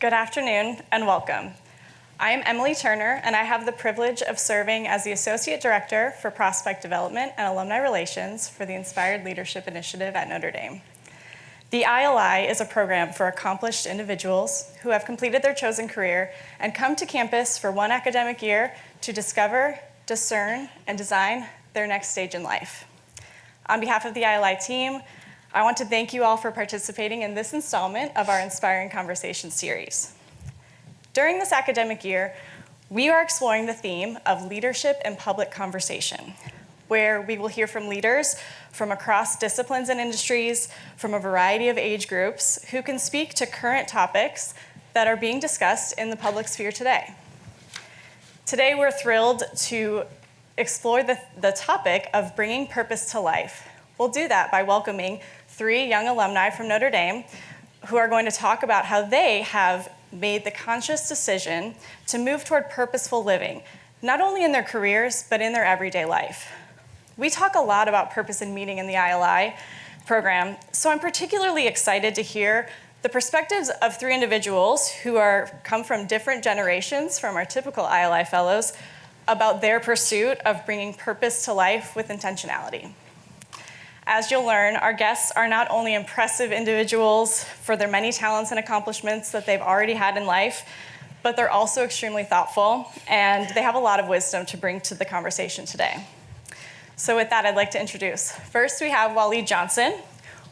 Good afternoon and welcome. I am Emily Turner, and I have the privilege of serving as the Associate Director for Prospect Development and Alumni Relations for the Inspired Leadership Initiative at Notre Dame. The ILI is a program for accomplished individuals who have completed their chosen career and come to campus for one academic year to discover, discern, and design their next stage in life. On behalf of the ILI team, I want to thank you all for participating in this installment of our Inspiring Conversation series. During this academic year, we are exploring the theme of leadership and public conversation, where we will hear from leaders from across disciplines and industries, from a variety of age groups, who can speak to current topics that are being discussed in the public sphere today. Today, we're thrilled to explore the topic of bringing purpose to life. We'll do that by welcoming 3 young alumni from Notre Dame who are going to talk about how they have made the conscious decision to move toward purposeful living, not only in their careers, but in their everyday life. We talk a lot about purpose and meaning in the ILI program, so I'm particularly excited to hear the perspectives of 3 individuals who come from different generations from our typical ILI fellows about their pursuit of bringing purpose to life with intentionality. As you'll learn, our guests are not only impressive individuals for their many talents and accomplishments that they've already had in life, but they're also extremely thoughtful, and they have a lot of wisdom to bring to the conversation today. So with that, I'd like to introduce. First, we have Waleed Johnson.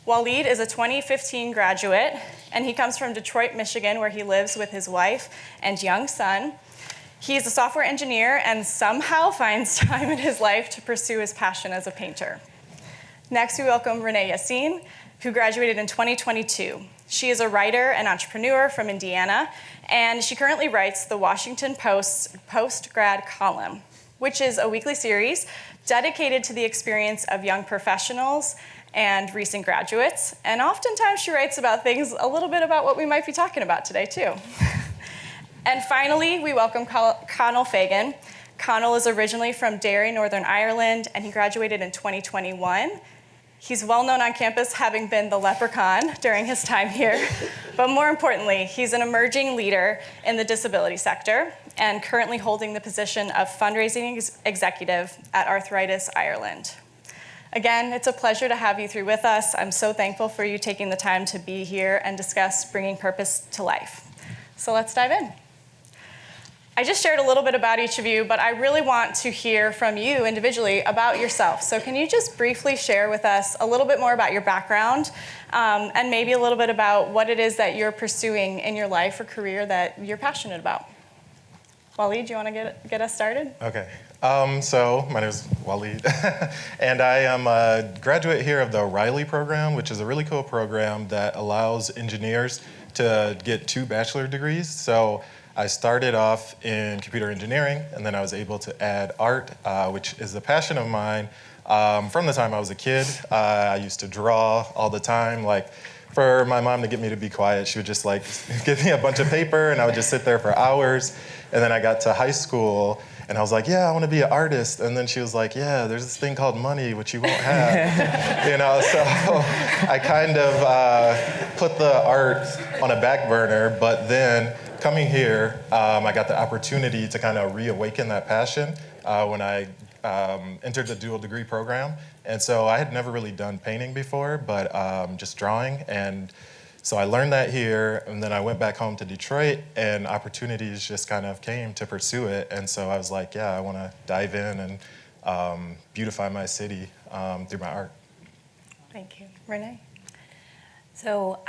Waleed is a 2015 graduate, and he comes from Detroit, Michigan, where he lives with his wife and young son. He's a software engineer and somehow finds time in his life to pursue his passion as a painter. Next, we welcome Renee Yaseen, who graduated in 2022. She is a writer and entrepreneur from Indiana, and she currently writes the Washington Post's post-grad column, which is a weekly series dedicated to the experience of young professionals and recent graduates. And oftentimes she writes about things a little bit about what we might be talking about today, too. And finally, we welcome Conal Fagan. Conal is originally from Derry, Northern Ireland, and he graduated in 2021. He's well known on campus, having been the leprechaun during his time here. But more importantly, he's an emerging leader in the disability sector and currently holding the position of fundraising executive at Arthritis Ireland. Again, it's a pleasure to have you 3 with us. I'm so thankful for you taking the time to be here and discuss bringing purpose to life. So let's dive in. I just shared a little bit about each of you, but I really want to hear from you individually about yourself. So can you just briefly share with us a little bit more about your background and maybe a little bit about what it is that you're pursuing in your life or career that you're passionate about? Waleed, do you want to get us started? Okay. So my name is Waleed, and I am a graduate here of the O'Reilly program, which is a really cool program that allows engineers to get 2 bachelor degrees. So I started off in computer engineering, and then I was able to add art, which is a passion of mine. From the time I was a kid, I used to draw all the time. Like, for my mom to get me to be quiet, she would just like give me a bunch of paper, and I would just sit there for hours. And then I got to high school, and I was like, yeah, I want to be an artist. And then she was like, yeah, there's this thing called money, which you won't have. So I kind of put the art on a back burner, but then coming here, I got the opportunity to kind of reawaken that passion when I entered the dual degree program. And so I had never really done painting before, but just drawing. And so I learned that here, and then I went back home to Detroit, and opportunities just kind of came to pursue it. And so I was like, yeah, I want to dive in and beautify my city through my art. Thank you. Renee? So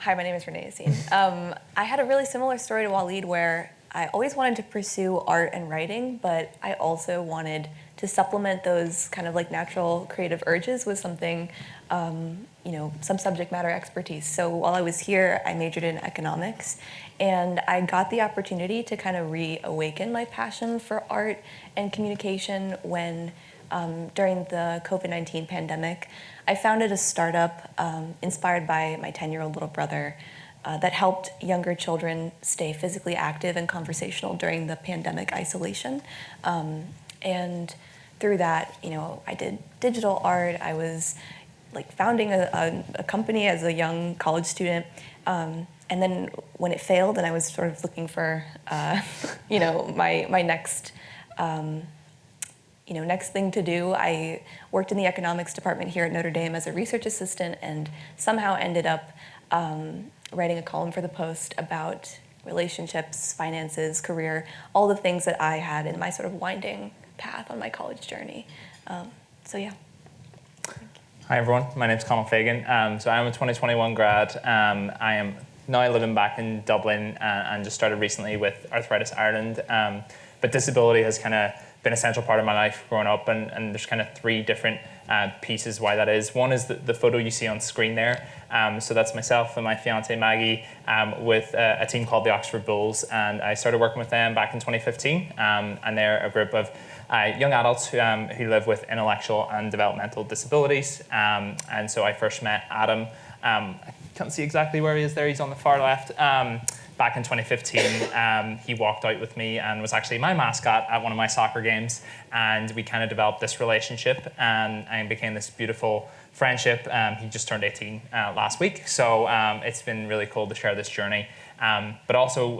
Hi, my name is Renee Yaseen. I had a really similar story to Waleed, where I always wanted to pursue art and writing, but I also wanted to supplement those kind of like natural creative urges with something, some subject matter expertise. So while I was here, I majored in economics, and I got the opportunity to kind of reawaken my passion for art and communication when, during the COVID-19 pandemic, I founded a startup inspired by my 10-year-old little brother that helped younger children stay physically active and conversational during the pandemic isolation. And through that, I did digital art. I was like founding a company as a young college student. And then when it failed and I was sort of looking for, my next, next thing to do, I worked in the economics department here at Notre Dame as a research assistant and somehow ended up writing a column for the Post about relationships, finances, career, all the things that I had in my sort of winding path on my college journey. Yeah. Hi everyone, my name's Conal Fagan. So I'm a 2021 grad. I am now living back in Dublin and just started recently with Arthritis Ireland. But disability has kind of been a central part of my life growing up, and there's kind of three different pieces why that is. One is the photo you see on screen there. So that's myself and my fiance Maggie with a team called the Oxford Bulls, and I started working with them back in 2015. And they're a group of young adults who live with intellectual and developmental disabilities. And so I first met Adam. I can't see exactly where he is there. He's on the far left. Back in 2015, he walked out with me and was actually my mascot at one of my soccer games. And we kind of developed this relationship and became this beautiful friendship. He just turned 18 last week. So it's been really cool to share this journey. But also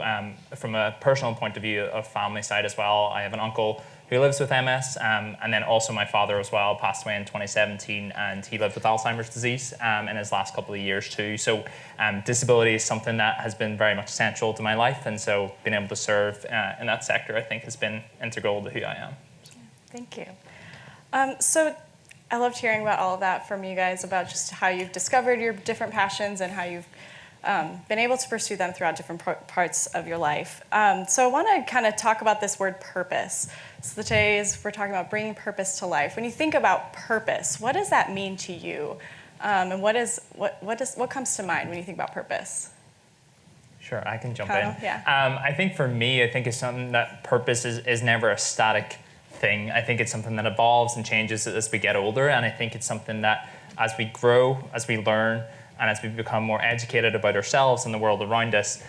from a personal point of view of family side as well, I have an uncle who lives with MS, and then also my father as well passed away in 2017, and he lived with Alzheimer's disease in his last couple of years too. So disability is something that has been very much central to my life, and so being able to serve in that sector I think has been integral to who I am. So. Thank you. So I loved hearing about all of that from you guys, about just how you've discovered your different passions and how you've been able to pursue them throughout different parts of your life. So I want to kind of talk about this word purpose. So today we're talking about bringing purpose to life. When you think about purpose, what does that mean to you? And what comes to mind when you think about purpose? Sure, I can jump Conal, in. Yeah. I think for me, it's something that purpose is never a static thing. I think it's something that evolves and changes as we get older, and I think it's something that as we grow, as we learn, and as we become more educated about ourselves and the world around us,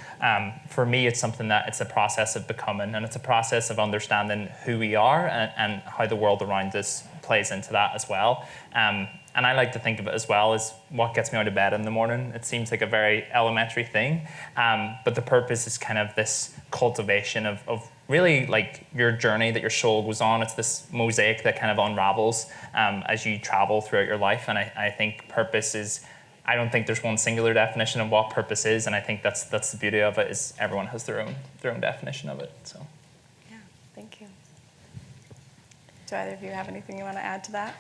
for me, it's something that it's a process of becoming, and it's a process of understanding who we are and how the world around us plays into that as well. And I like to think of it as well as what gets me out of bed in the morning. It seems like a very elementary thing, but the purpose is kind of this cultivation of really like your journey that your soul goes on. It's this mosaic that kind of unravels as you travel throughout your life, and I think purpose is, I don't think there's one singular definition of what purpose is, and I think that's the beauty of it, is everyone has their own definition of it. So, Yeah, thank you. Do either of you have anything you want to add to that?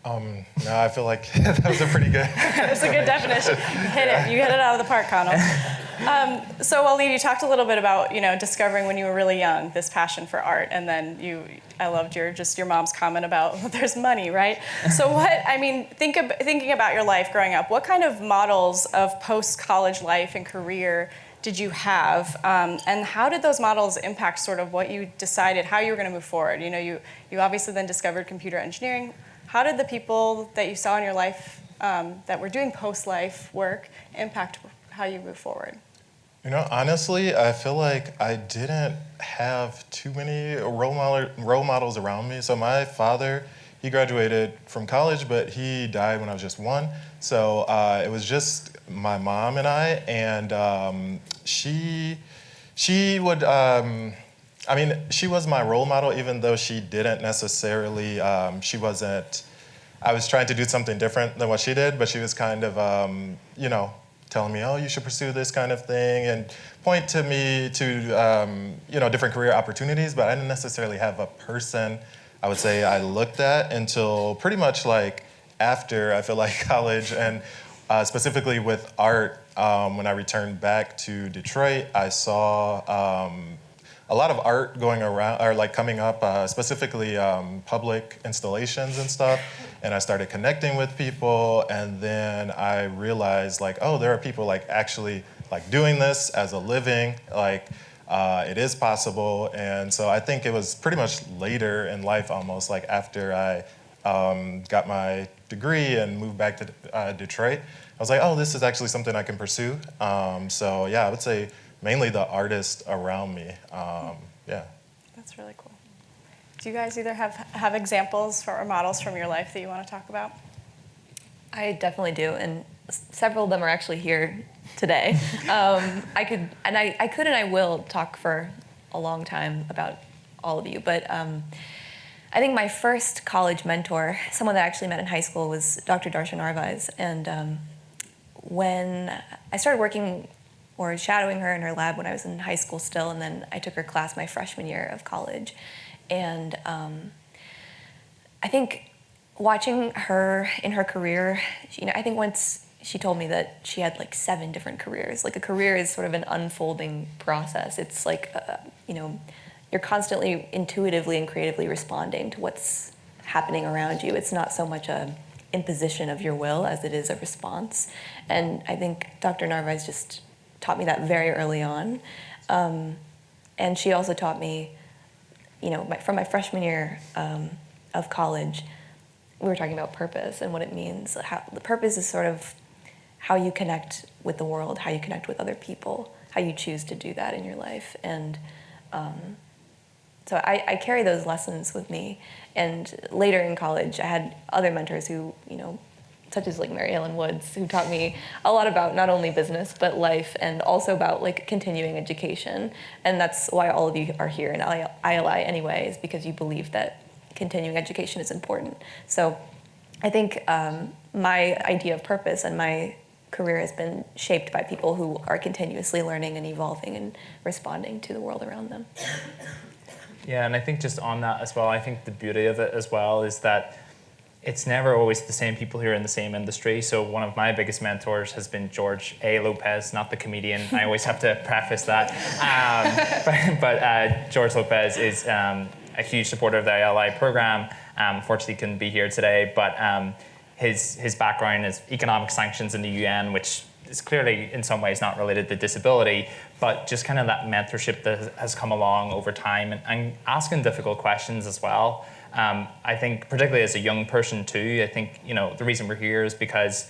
No, I feel like that was a pretty good. It's a good definition. You hit it out of the park, Conal. So Waleed, you talked a little bit about discovering when you were really young this passion for art, and then I loved your mom's comment about there's money, right? So thinking about your life growing up, what kind of models of post-college life and career did you have, and how did those models impact sort of what you decided how you were going to move forward? You obviously then discovered computer engineering. How did the people that you saw in your life that were doing post-life work impact how you move forward? Honestly, I feel like I didn't have too many role models around me. So my father, he graduated from college, but he died when I was just 1. So it was just my mom and I, and she would, she was my role model, even though she didn't necessarily, I was trying to do something different than what she did, but she was kind of, telling me, oh, you should pursue this kind of thing, and point to me to, different career opportunities, but I didn't necessarily have a person, I would say, I looked at until pretty much like after, I feel like, college, and specifically with art. When I returned back to Detroit, I saw a lot of art going around, or like coming up, specifically public installations and stuff. And I started connecting with people, and then I realized like, oh, there are people like actually like doing this as a living, like it is possible. And so I think it was pretty much later in life, almost like after I got my degree and moved back to Detroit, I was like, oh, this is actually something I can pursue. So yeah, I would say mainly the artists around me. Yeah. That's really cool. Do you guys either have examples or models from your life that you want to talk about? I definitely do, and several of them are actually here today. I could and I will talk for a long time about all of you, but I think my first college mentor, someone that I actually met in high school, was Dr. Darshan Narvaez. And when I started working or shadowing her in her lab when I was in high school still, and then I took her class my freshman year of college. And I think watching her in her career, I think once she told me that she had like 7 different careers. Like a career is sort of an unfolding process. It's like, you're constantly intuitively and creatively responding to what's happening around you. It's not so much a imposition of your will as it is a response. And I think Dr. Narvaez just taught me that very early on. And she also taught me, from my freshman year of college, we were talking about purpose and what it means. The purpose is sort of how you connect with the world, how you connect with other people, how you choose to do that in your life. And so I carry those lessons with me. And later in college, I had other mentors who, such as like Mary Ellen Woods, who taught me a lot about not only business, but life, and also about like continuing education. And that's why all of you are here in ILI anyway, is because you believe that continuing education is important. So I think my idea of purpose and my career has been shaped by people who are continuously learning and evolving and responding to the world around them. Yeah, and I think just on that as well, I think the beauty of it as well is that it's never always the same people who are in the same industry. So one of my biggest mentors has been George A. Lopez, not the comedian. I always have to preface that. But George Lopez is a huge supporter of the ILI program. Unfortunately, couldn't be here today, but his background is economic sanctions in the UN, which is clearly in some ways not related to disability, but just kind of that mentorship that has come along over time and asking difficult questions as well. I think particularly as a young person too, I think, the reason we're here is because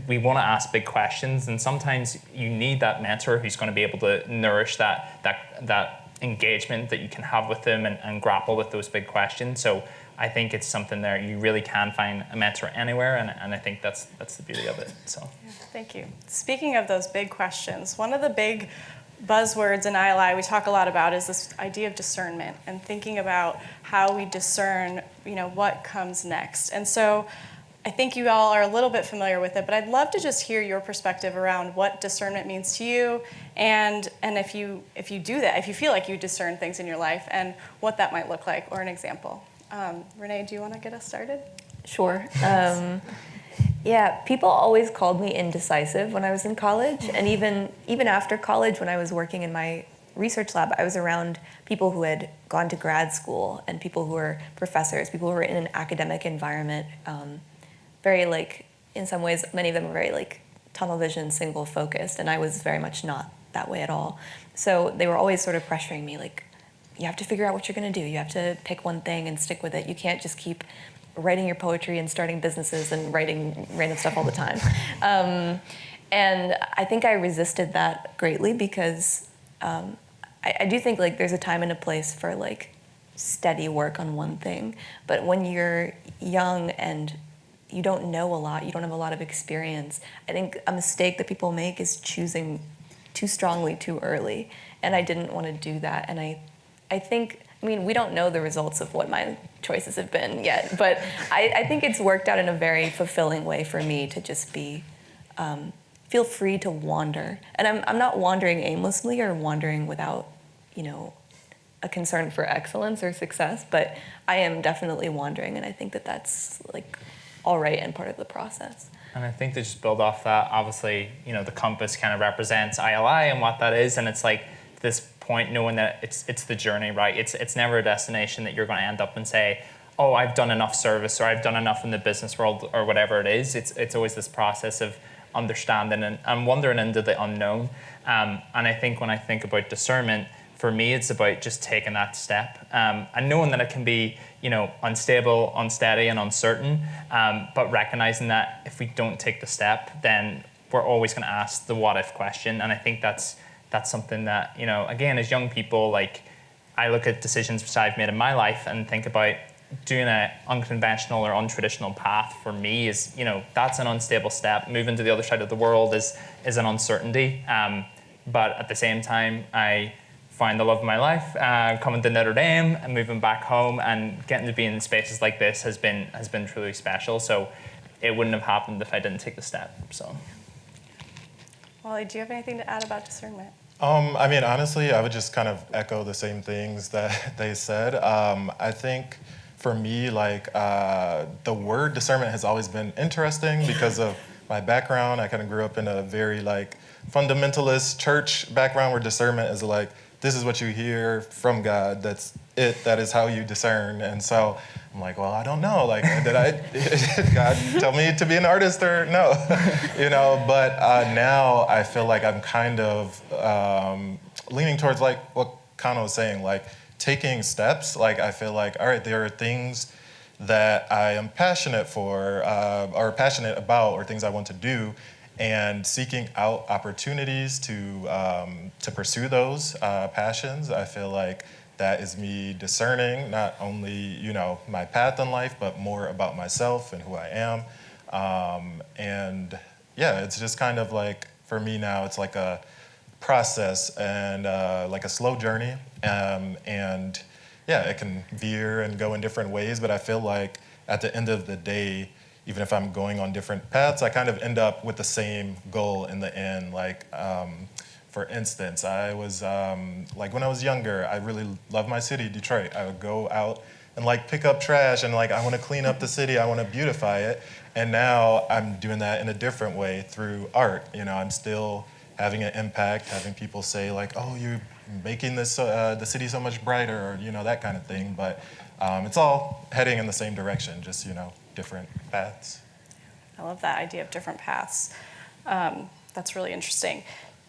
we want to ask big questions, and sometimes you need that mentor who's going to be able to nourish that engagement that you can have with them and grapple with those big questions. So I think it's something there you really can find a mentor anywhere, and I think that's the beauty of it. So yeah, thank you. Speaking of those big questions, one of the big buzzwords in ILI we talk a lot about is this idea of discernment and thinking about how we discern, what comes next. And so I think you all are a little bit familiar with it, but I'd love to just hear your perspective around what discernment means to you, and if you do that, if you feel like you discern things in your life, and what that might look like, or an example. Renee, do you want to get us started? Sure. Yeah, people always called me indecisive when I was in college, and even after college, when I was working in my research lab, I was around people who had gone to grad school and people who were professors, people who were in an academic environment, very like, in some ways, many of them were very like tunnel vision, single focused, and I was very much not that way at all. So they were always sort of pressuring me, like, you have to figure out what you're going to do. You have to pick one thing and stick with it. You can't just keep writing your poetry and starting businesses and writing random stuff all the time. And I think I resisted that greatly because I do think like there's a time and a place for like steady work on one thing. But when you're young and you don't know a lot, you don't have a lot of experience, I think a mistake that people make is choosing too strongly too early. And I didn't want to do that. And I think, we don't know the results of what my choices have been yet, but I think it's worked out in a very fulfilling way for me to just be, feel free to wander. And I'm not wandering aimlessly or wandering without, a concern for excellence or success, but I am definitely wandering, and I think that that's like all right and part of the process. And I think to just build off that, obviously, the compass kind of represents ILI and what that is, and it's like this point knowing that it's the journey, right? It's never a destination that you're going to end up and say, oh, I've done enough service, or I've done enough in the business world, or whatever it is. It's always this process of understanding and wandering into the unknown. And I think when I think about discernment, for me, it's about just taking that step and knowing that it can be, unstable, unsteady, and uncertain, but recognizing that if we don't take the step, then we're always going to ask the what if question. And I think that's something that, again, as young people, like I look at decisions which I've made in my life and think about doing an unconventional or untraditional path for me is, that's an unstable step. Moving to the other side of the world is an uncertainty. But at the same time, I find the love of my life, coming to Notre Dame and moving back home and getting to be in spaces like this has been truly special. So it wouldn't have happened if I didn't take the step. So, Waleed, do you have anything to add about discernment? I mean, honestly, I would just kind of echo the same things that they said. I think for me, like, the word discernment has always been interesting because of my background. I kind of grew up in a very, like, fundamentalist church background where discernment is like, this is what you hear from God. That's it. That is how you discern. And so I'm like, well, I don't know. Like, did God tell me to be an artist or no? But now I feel like I'm kind of leaning towards like what Conal was saying, like taking steps. Like, I feel like, all right, there are things that I am passionate for or passionate about or things I want to do, and seeking out opportunities to pursue those passions. I feel like that is me discerning not only my path in life, but more about myself and who I am. And yeah, it's just kind of like, for me now, it's like a process and like a slow journey. And yeah, it can veer and go in different ways, but I feel like at the end of the day, even if I'm going on different paths, I kind of end up with the same goal in the end. Like, for instance, I was, like when I was younger, I really loved my city, Detroit. I would go out and like pick up trash and like, I want to clean up the city, I want to beautify it. And now I'm doing that in a different way through art. I'm still having an impact, having people say like, oh, you're making this the city so much brighter, or that kind of thing. But it's all heading in the same direction, just different paths. I love that idea of different paths. That's really interesting.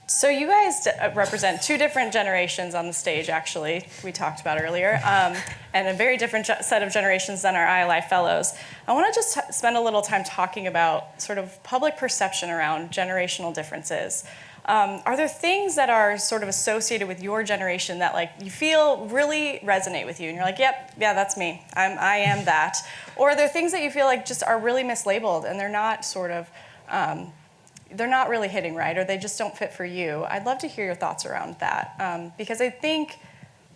So you guys represent two different generations on the stage, actually, we talked about earlier, and a very different set of generations than our ILI fellows. I want to just spend a little time talking about sort of public perception around generational differences. Are there things that are sort of associated with your generation that like you feel really resonate with you, and you're like, yep, yeah, that's me. I am that. Or are there things that you feel like just are really mislabeled and they're not sort of, they're not really hitting right, or they just don't fit for you? I'd love to hear your thoughts around that, because I think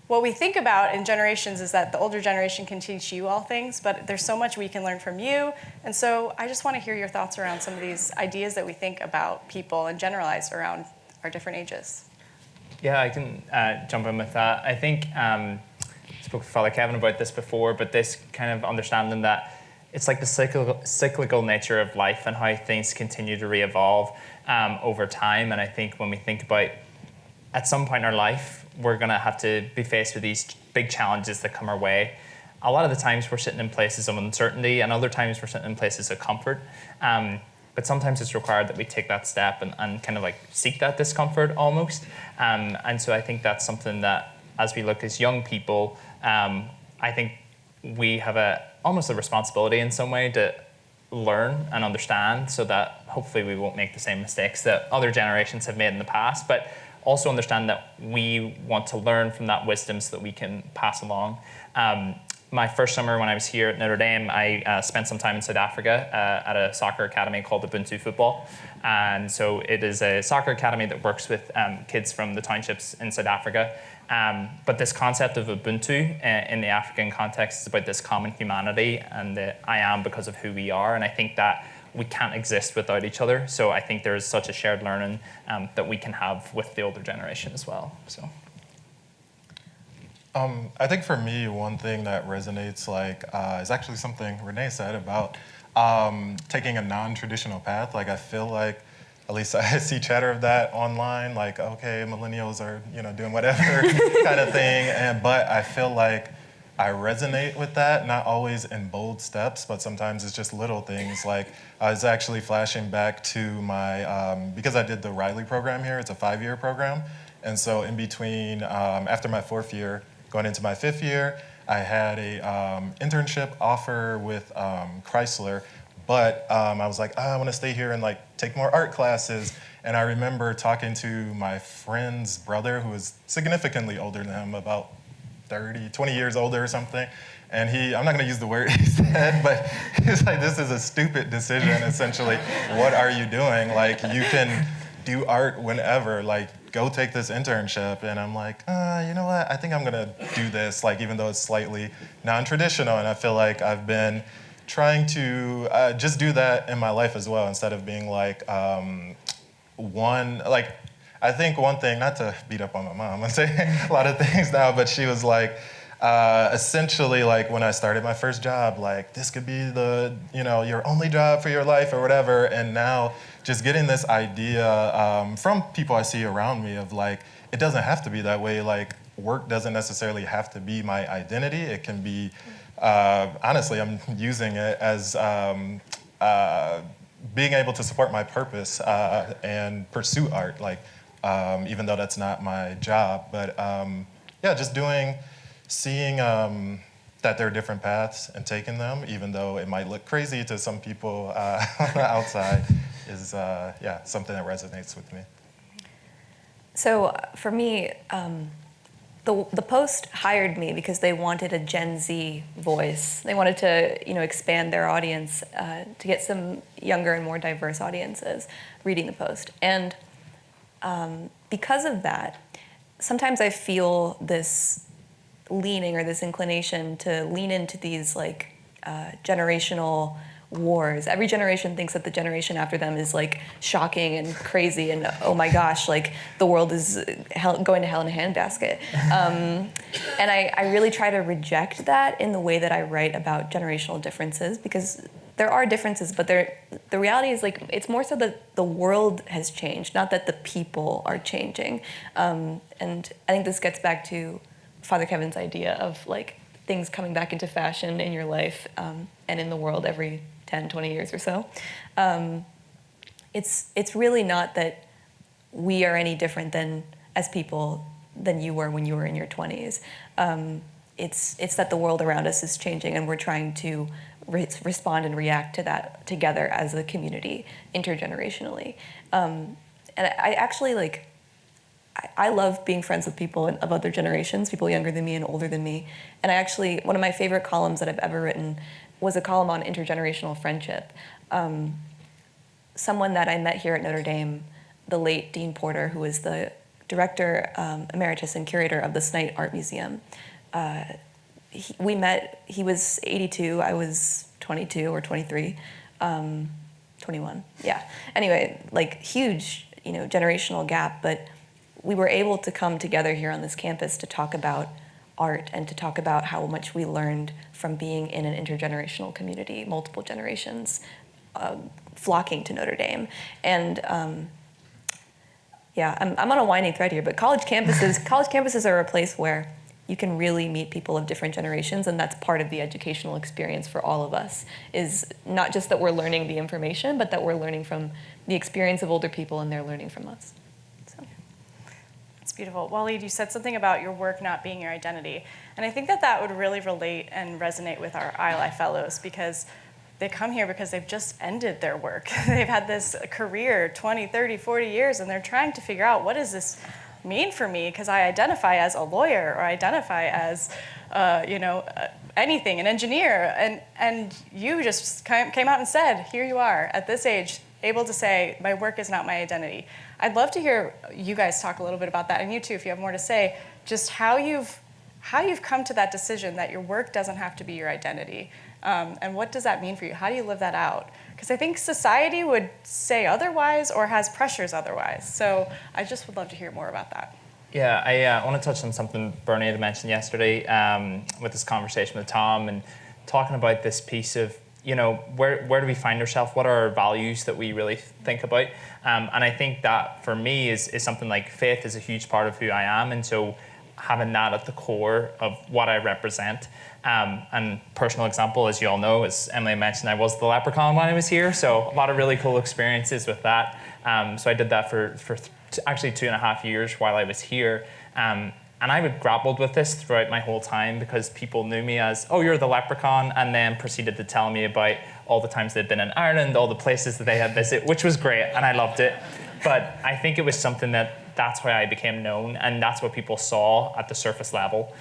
what we think about in generations is that the older generation can teach you all things, but there's so much we can learn from you. And so I just want to hear your thoughts around some of these ideas that we think about people and generalize around our different ages. Yeah, I can jump in with that. I think I spoke with Father Kevin about this before, but this kind of understanding that it's like the cyclical nature of life and how things continue to re-evolve over time. And I think when we think about at some point in our life, we're going to have to be faced with these big challenges that come our way. A lot of the times we're sitting in places of uncertainty, and other times we're sitting in places of comfort. But sometimes it's required that we take that step and kind of like seek that discomfort almost. And so I think that's something that as we look as young people, I think we have almost a responsibility in some way to learn and understand, so that hopefully we won't make the same mistakes that other generations have made in the past, but also understand that we want to learn from that wisdom so that we can pass along. My first summer when I was here at Notre Dame, I spent some time in South Africa at a soccer academy called Ubuntu Football. And so it is a soccer academy that works with kids from the townships in South Africa. But this concept of Ubuntu in the African context is about this common humanity and the I am because of who we are. And I think that we can't exist without each other. So I think there is such a shared learning that we can have with the older generation as well. So. I think for me, one thing that resonates is actually something Renee said about taking a non-traditional path. Like, I feel like, at least I see chatter of that online, like, okay, millennials are doing whatever kind of thing. But I feel like I resonate with that, not always in bold steps, but sometimes it's just little things. Like, I was actually flashing back to my, because I did the Riley program here, it's a 5-year program. And so in between, after my 4th year, going into my 5th year, I had a internship offer with Chrysler, but I was like, I want to stay here and like take more art classes. And I remember talking to my friend's brother, who was significantly older than him, about 20 years older or something. And I'm not going to use the word he said, but he's like, this is a stupid decision, essentially. What are you doing? Like, you can do art whenever. Like, go take this internship. And I'm like, you know what? I think I'm going to do this, like, even though it's slightly non-traditional. And I feel like I've been trying to just do that in my life as well, instead of being like, I think one thing, not to beat up on my mom and say a lot of things now, but she was like, essentially, like, when I started my first job, like, this could be your only job for your life or whatever. And now just getting this idea from people I see around me of like, it doesn't have to be that way. Like, work doesn't necessarily have to be my identity. It can be, honestly, I'm using it as being able to support my purpose and pursue art, like, even though that's not my job. But yeah, just seeing that there are different paths and taking them, even though it might look crazy to some people on the outside, is something that resonates with me. So for me, the Post hired me because they wanted a Gen Z voice. They wanted to, expand their audience to get some younger and more diverse audiences reading the Post. And because of that, sometimes I feel this leaning or this inclination to lean into these like generational wars. Every generation thinks that the generation after them is like shocking and crazy and oh my gosh, like the world is going to hell in a handbasket. And I really try to reject that in the way that I write about generational differences, because there are differences, but the reality is like it's more so that the world has changed, not that the people are changing. And I think this gets back to Father Kevin's idea of like things coming back into fashion in your life and in the world every 10, 20 years or so. It's really not that we are any different as people than you were when you were in your 20s. It's that the world around us is changing and we're trying to respond and react to that together as a community, intergenerationally. And I actually I love being friends with people of other generations, people younger than me and older than me. And one of my favorite columns that I've ever written was a column on intergenerational friendship. Someone that I met here at Notre Dame, the late Dean Porter, who was the director emeritus and curator of the Snite Art Museum. We met, he was 82, I was 22 or 23, 21, yeah. Anyway, huge, generational gap, but we were able to come together here on this campus to talk about art and to talk about how much we learned from being in an intergenerational community, multiple generations flocking to Notre Dame. And I'm on a winding thread here, but college campuses are a place where you can really meet people of different generations, and that's part of the educational experience for all of us, is not just that we're learning the information, but that we're learning from the experience of older people and they're learning from us. It's beautiful. Waleed, you said something about your work not being your identity. And I think that would really relate and resonate with our ILI fellows, because they come here because they've just ended their work. They've had this career, 20, 30, 40 years, and they're trying to figure out, what does this mean for me? Because I identify as a lawyer, or I identify as, anything, an engineer. And you just came out and said, here you are at this age, able to say, my work is not my identity. I'd love to hear you guys talk a little bit about that, and you too, if you have more to say, just how you've come to that decision that your work doesn't have to be your identity, and what does that mean for you? How do you live that out? Because I think society would say otherwise or has pressures otherwise. So I just would love to hear more about that. Yeah, I want to touch on something Bernie had mentioned yesterday with this conversation with Tom, and talking about this piece of, where do we find ourselves? What are our values that we really think about? And I think that for me is something like faith is a huge part of who I am. And so having that at the core of what I represent. And personal example, as you all know, as Emily mentioned, I was the leprechaun when I was here. So a lot of really cool experiences with that. So I did that for actually 2.5 years while I was here. And I would grappled with this throughout my whole time, because people knew me as, oh, you're the leprechaun, and then proceeded to tell me about all the times they'd been in Ireland, all the places that they had visited, which was great, and I loved it. But I think it was something that that's how I became known, and that's what people saw at the surface level.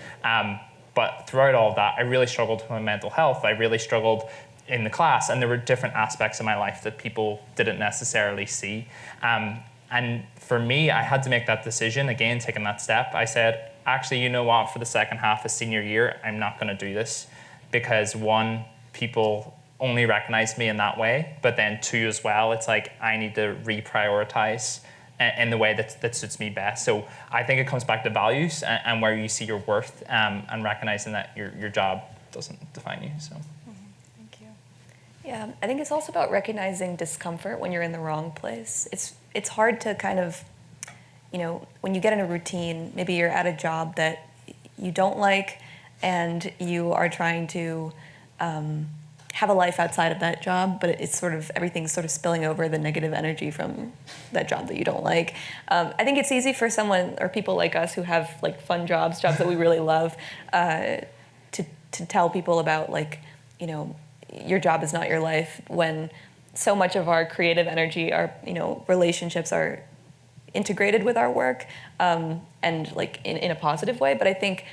But throughout all of that, I really struggled with my mental health. I really struggled in the class, and there were different aspects of my life that people didn't necessarily see. And for me, I had to make that decision, again, taking that step. I said, actually, you know what, for the second half of senior year, I'm not gonna do this, because one, people only recognize me in that way, but then two as well, it's like I need to reprioritize in the way that suits me best. So I think it comes back to values and where you see your worth, and recognizing that your job doesn't define you. So. Thank you. Yeah, I think it's also about recognizing discomfort when you're in the wrong place. It's hard to kind of, when you get in a routine, maybe you're at a job that you don't like, and you are trying to have a life outside of that job, but it's sort of, everything's sort of spilling over the negative energy from that job that you don't like. I think it's easy for someone or people like us who have like fun jobs that we really love, to tell people about your job is not your life, when so much of our creative energy, our relationships are integrated with our work, and like in a positive way. But I think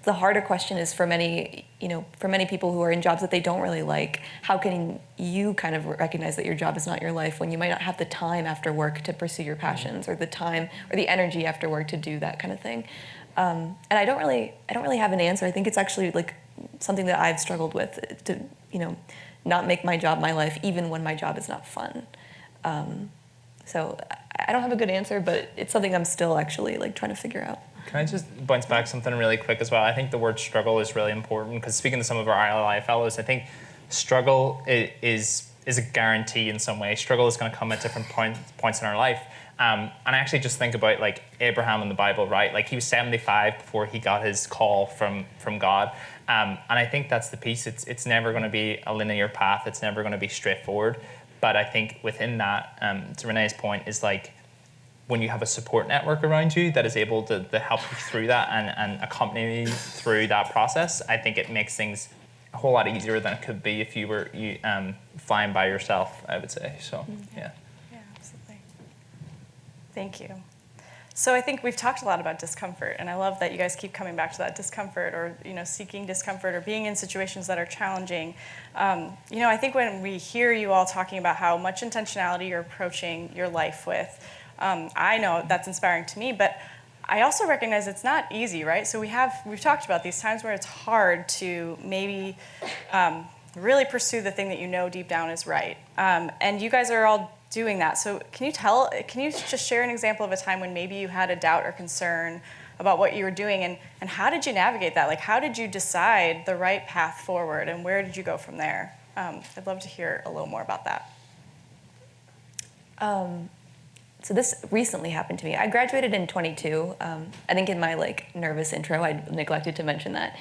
the harder question is for many people who are in jobs that they don't really like, how can you kind of recognize that your job is not your life when you might not have the time after work to pursue your passions, or the time or the energy after work to do that kind of thing? And I don't really have an answer. I think it's actually like something that I've struggled with, to not make my job my life, even when my job is not fun. So I don't have a good answer, but it's something I'm still actually like trying to figure out. Can I just bounce back something really quick as well? I think the word struggle is really important, because speaking to some of our ILI fellows, I think struggle is a guarantee in some way. Struggle is going to come at different points in our life. And I actually just think about like Abraham in the Bible, right? Like he was 75 before he got his call from God. And I think that's the piece. It's never going to be a linear path. It's never going to be straightforward. But I think within that, to Renee's point, is like when you have a support network around you that is able to help you through that and accompany you through that process, I think it makes things a whole lot easier than it could be if you were flying by yourself, I would say. So, yeah. Yeah, absolutely. Thank you. So I think we've talked a lot about discomfort, and I love that you guys keep coming back to that discomfort, or seeking discomfort, or being in situations that are challenging. I think when we hear you all talking about how much intentionality you're approaching your life with, I know that's inspiring to me, but I also recognize it's not easy, right? So we've talked about these times where it's hard to maybe really pursue the thing that you know deep down is right, and you guys are all doing that. So can you just share an example of a time when maybe you had a doubt or concern about what you were doing, and how did you navigate that? Like, how did you decide the right path forward, and where did you go from there? I'd love to hear a little more about that. So this recently happened to me. I graduated in 22. I think in my nervous intro, I neglected to mention that.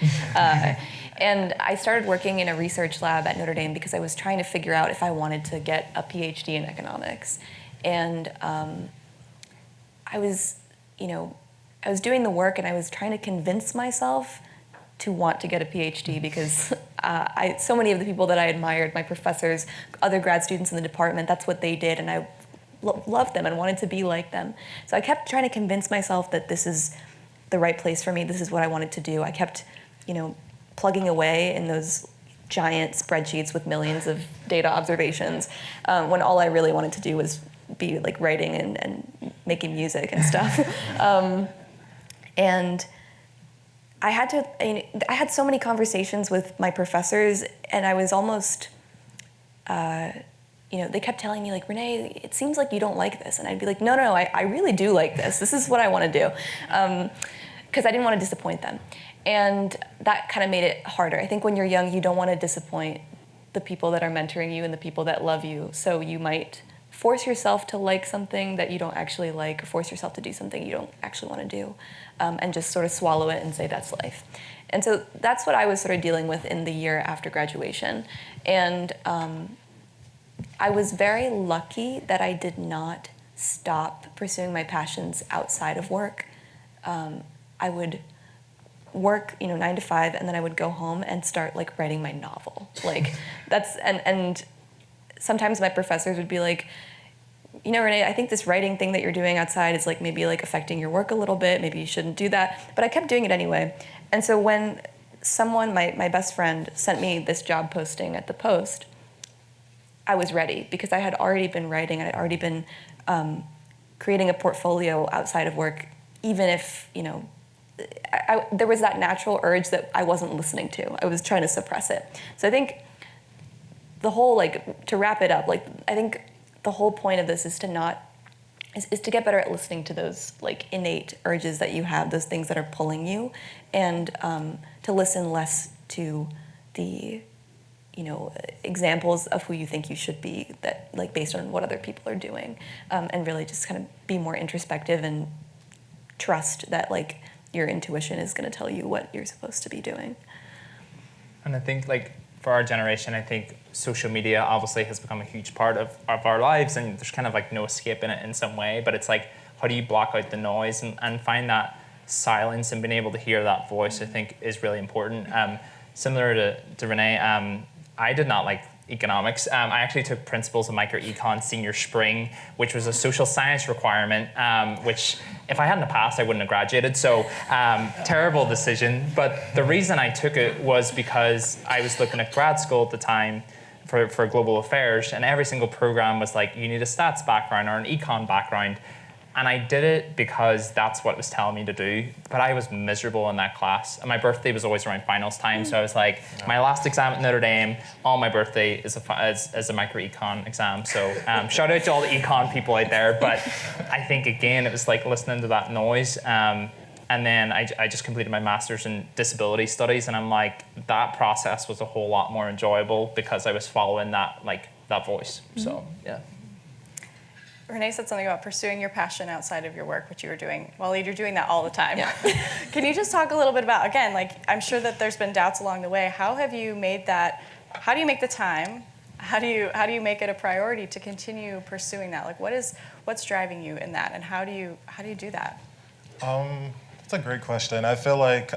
And I started working in a research lab at Notre Dame because I was trying to figure out if I wanted to get a PhD in economics. And I was doing the work, and I was trying to convince myself to want to get a PhD because so many of the people that I admired, my professors, other grad students in the department, that's what they did, and I loved them and wanted to be like them. So I kept trying to convince myself that this is the right place for me, this is what I wanted to do. I kept, plugging away in those giant spreadsheets with millions of data observations, when all I really wanted to do was be writing and making music and stuff. And I had so many conversations with my professors, and I was almost, they kept telling me Renee, it seems like you don't like this. And I'd be like, no, I really do like this. This is what I want to do. Because I didn't want to disappoint them. And that kind of made it harder. I think when you're young, you don't want to disappoint the people that are mentoring you and the people that love you. So you might force yourself to like something that you don't actually like, or force yourself to do something you don't actually want to do, and just sort of swallow it and say that's life. And so that's what I was sort of dealing with in the year after graduation. And I was very lucky that I did not stop pursuing my passions outside of work. I would work, 9 to 5, and then I would go home and start writing my novel. And sometimes my professors would be like, you know, Renee, I think this writing thing that you're doing outside is like maybe like affecting your work a little bit. Maybe you shouldn't do that. But I kept doing it anyway. And so when someone, my best friend, sent me this job posting at the Post, I was ready because I had already been writing. I had already been creating a portfolio outside of work, even if, you know, there was that natural urge that I wasn't listening to. I was trying to suppress it. So I think the whole, like, to wrap it up, like, I think the whole point of this is to get better at listening to those, like, innate urges that you have, those things that are pulling you, and to listen less to the, you know, examples of who you think you should be, that, like, based on what other people are doing, and really just kind of be more introspective and trust that, like, your intuition is going to tell you what you're supposed to be doing. And I think, like, for our generation, I think social media obviously has become a huge part of our lives, and there's kind of like no escaping it in some way, but it's like, how do you block out the noise and find that silence and being able to hear that voice, I think, is really important. Similar to Renee, I did not like economics. I actually took principles of microecon senior spring, which was a social science requirement, which if I hadn't passed, I wouldn't have graduated. So terrible decision. But the reason I took it was because I was looking at grad school at the time for global affairs, and every single program was like, you need a stats background or an econ background. And I did it because that's what it was telling me to do. But I was miserable in that class. And my birthday was always around finals time. So I was like, my last exam at Notre Dame on my birthday is a microecon exam. So shout out to all the econ people out there. But I think, again, it was like listening to that noise. And then I just completed my master's in disability studies. And I'm like, that process was a whole lot more enjoyable because I was following that voice. So, yeah. Renee said something about pursuing your passion outside of your work, which you were doing. Waleed, you're doing that all the time. Yeah. Can you just talk a little bit about, again, like, I'm sure that there's been doubts along the way. How have you made that, how do you make the time? How do you make it a priority to continue pursuing that? Like, what's driving you in that, and how do you do that? That's a great question. I feel like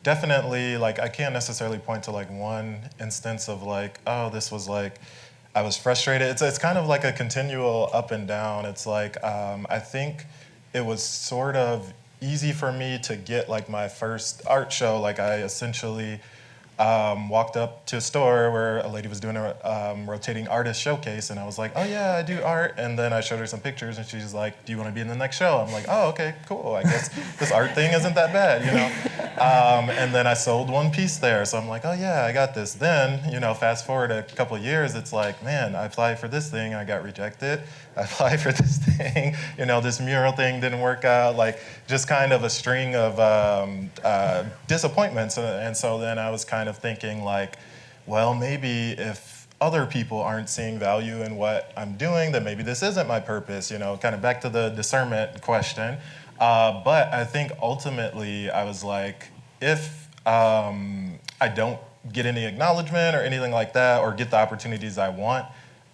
definitely, like, I can't necessarily point to like one instance of like, oh, this was like, I was frustrated. It's kind of like a continual up and down. It's like, I think it was sort of easy for me to get like my first art show. Like, I essentially walked up to a store where a lady was doing a rotating artist showcase, and I was like, oh yeah, I do art. And then I showed her some pictures, and she's like, do you want to be in the next show? I'm like, oh, okay, cool. I guess this art thing isn't that bad, you know? And then I sold one piece there, so I'm like, oh yeah, I got this. Then, you know, fast forward a couple of years, it's like, man, I applied for this thing, I got rejected. I applied for this thing, you know, this mural thing didn't work out. Like, just kind of a string of disappointments. And so then I was kind of thinking like, well, maybe if other people aren't seeing value in what I'm doing, then maybe this isn't my purpose, you know, kind of back to the discernment question. But I think ultimately I was like, if I don't get any acknowledgement or anything like that, or get the opportunities I want,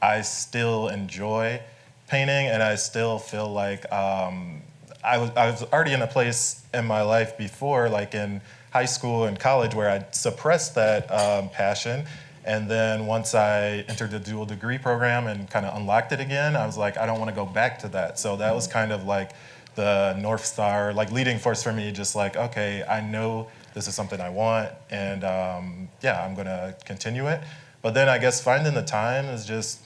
I still enjoy painting, and I still feel like I was already in a place in my life before, like in high school and college, where I suppressed that passion. And then once I entered the dual degree program and kind of unlocked it again, I was like, I don't want to go back to that. So that was kind of like the North Star, like leading force for me, just like, okay, I know this is something I want, and yeah, I'm going to continue it. But then I guess finding the time is just,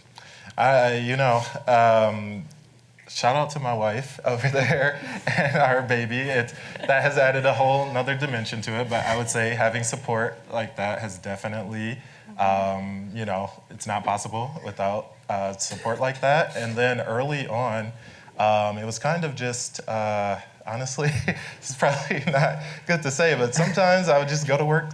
shout out to my wife over there and our baby. That has added a whole another dimension to it, but I would say having support like that has definitely, it's not possible without support like that. And then early on, it was kind of just, honestly, this is probably not good to say, but sometimes I would just go to work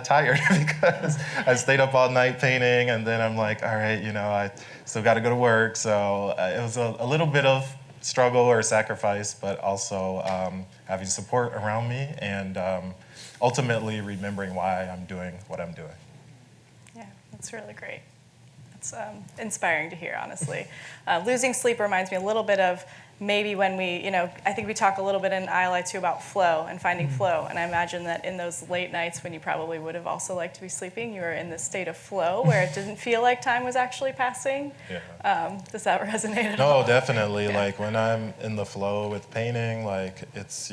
tired because I stayed up all night painting, and then I'm like, all right, I still got to go to work. So it was a little bit of struggle or sacrifice, but also having support around me, and ultimately remembering why I'm doing what I'm doing. Yeah, that's really great. It's inspiring to hear, honestly. Losing sleep reminds me a little bit of maybe when we, I think we talk a little bit in ILI too about flow and finding flow. And I imagine that in those late nights when you probably would have also liked to be sleeping, you were in this state of flow where it didn't feel like time was actually passing. Yeah. Does that resonate at all? No, definitely. Yeah. Like when I'm in the flow with painting, like it's,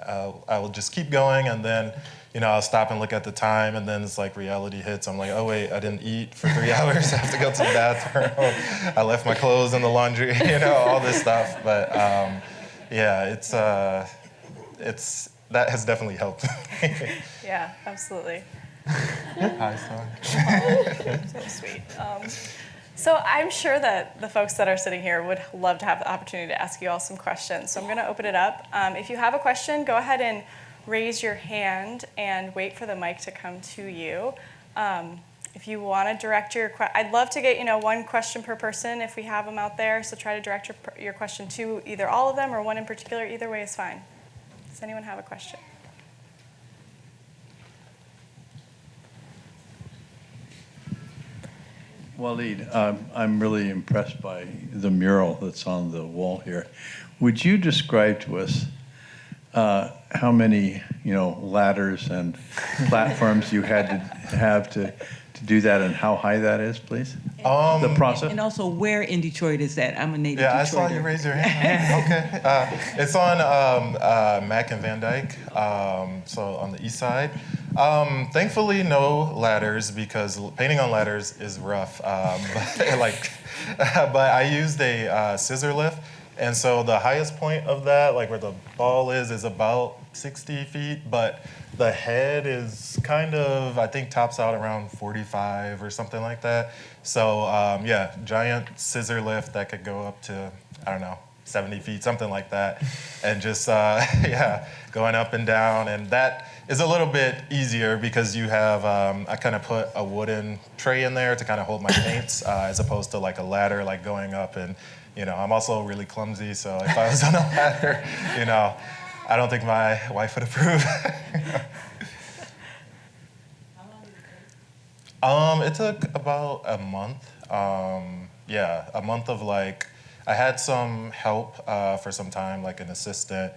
I'll just keep going, and then, I'll stop and look at the time, and then it's like reality hits. I'm like, oh wait, I didn't eat for 3 hours. I have to go to the bathroom. I left my clothes in the laundry, all this stuff. But yeah, it's that has definitely helped. Yeah, absolutely. Hi, son. So sweet. So I'm sure that the folks that are sitting here would love to have the opportunity to ask you all some questions. So I'm going to open it up. If you have a question, go ahead and raise your hand and wait for the mic to come to you. If you want to direct I'd love to get one question per person if we have them out there. So try to direct your question to either all of them or one in particular. Either way is fine. Does anyone have a question? Waleed, I'm really impressed by the mural that's on the wall here. Would you describe to us how many, ladders and platforms you had to have to do that, and how high that is, please? The process. And also, where in Detroit is that? I'm a native Yeah, Detroiter. I saw you raise your hand. Okay. It's on Mack and Van Dyke, so on the east side. Thankfully, no ladders, because painting on ladders is rough. But I used a scissor lift, and so the highest point of that, like where the ball is about 60 feet, but the head is kind of, I think, tops out around 45 or something like that. So yeah, giant scissor lift that could go up to, 70 feet, something like that. And just, going up and down. And that is a little bit easier because you have, I kind of put a wooden tray in there to kind of hold my paints, as opposed to like a ladder, like going up. And, I'm also really clumsy, so if I was on a ladder, I don't think my wife would approve. It took about a month. A month of I had some help for some time, like an assistant,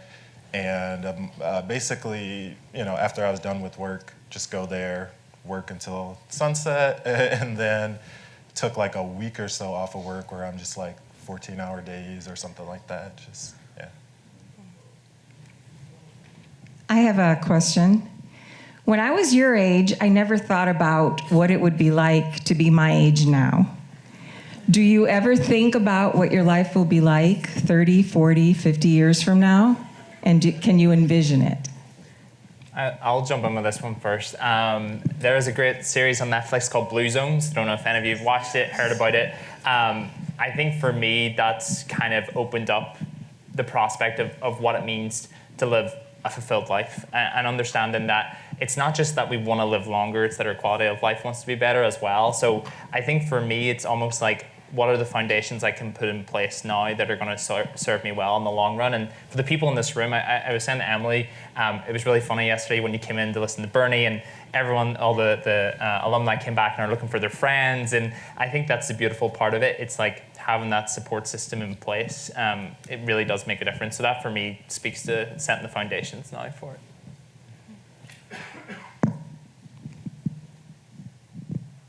and basically, after I was done with work, just go there, work until sunset, and then took like a week or so off of work where I'm just like 14-hour days or something like that. Just, yeah. I have a question. When I was your age, I never thought about what it would be like to be my age now. Do you ever think about what your life will be like 30, 40, 50 years from now? And can you envision it? I'll jump in with this one first. There is a great series on Netflix called Blue Zones. I don't know if any of you have watched it, heard about it. I think for me, that's kind of opened up the prospect of what it means to live a fulfilled life, and understanding that it's not just that we want to live longer, it's that our quality of life wants to be better as well. So I think for me, it's almost like, what are the foundations I can put in place now that are going to serve me well in the long run? And for the people in this room, I was saying to Emily, it was really funny yesterday when you came in to listen to Bernie, and everyone, all the alumni came back and are looking for their friends. And I think that's the beautiful part of it. It's like having that support system in place. It really does make a difference. So that for me speaks to setting the foundations now for it.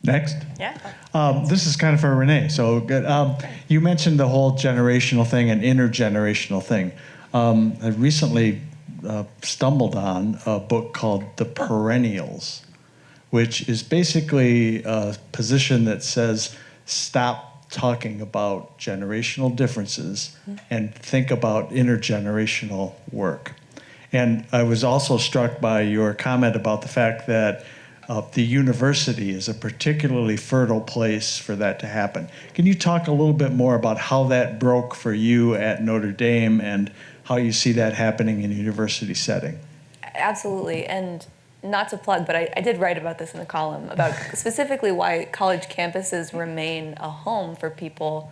Next. Yeah. This is kind of for Renee. So good. You mentioned the whole generational thing and intergenerational thing. I recently stumbled on a book called The Perennials, which is basically a position that says stop talking about generational differences and think about intergenerational work. And I was also struck by your comment about the fact that the university is a particularly fertile place for that to happen. Can you talk a little bit more about how that broke for you at Notre Dame and how you see that happening in a university setting? Absolutely, and not to plug, but I did write about this in the column, about specifically why college campuses remain a home for people